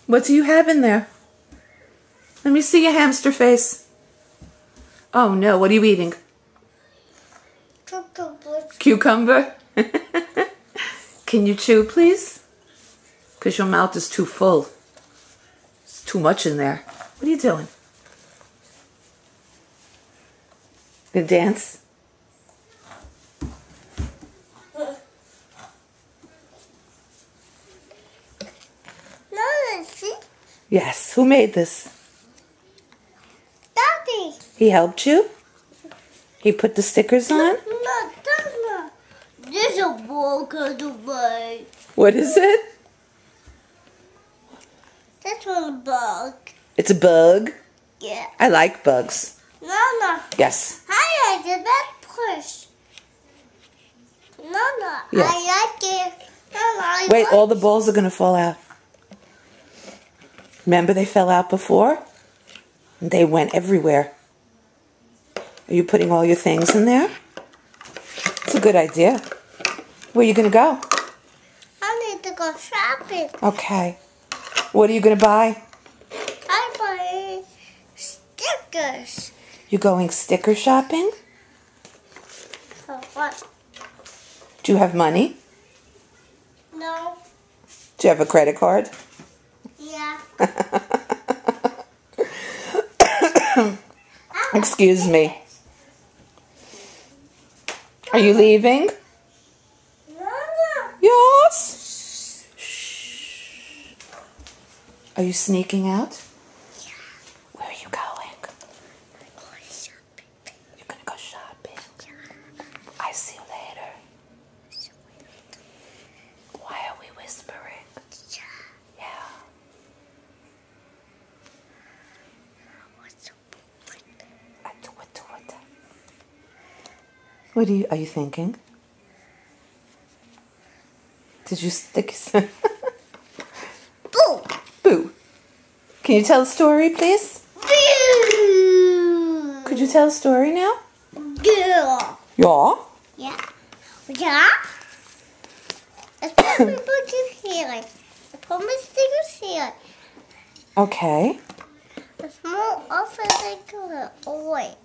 What do you have in there? Let me see your hamster face. Oh no, what are you eating? Cucumber? Can you chew, please? Because your mouth is too full. It's too much in there. What are you doing? Gonna dance? Yes. Who made this? Daddy. He helped you? He put the stickers on? No, that's not. There's a ball kind of way. What is it? That's one a bug. It's a bug? Yeah. I like bugs. No. Yes. I like it. That push. No. Yeah. I like it. No. Wait, all the balls are going to fall out. Remember they fell out before? And they went everywhere. Are you putting all your things in there? It's a good idea. Where are you going to go? I need to go shopping. Okay. What are you going to buy? I'm buying stickers. You going sticker shopping? For what? Do you have money? No. Do you have a credit card? Yeah. Excuse me. Are you leaving? No. Yes. Shh. Are you sneaking out? Yeah. Where are you going? I'm going shopping. You're going to go shopping? Yeah. I see you later. Why are we whispering? Yeah. What are you thinking? Did you stick? Boo! Boo. Can you tell a story, please? Boo! Could you tell a story now? Yeah. Yeah. Yeah. Yeah. Let's put my boots here. Let's put my stickers here. Okay. Let's move off and take it away.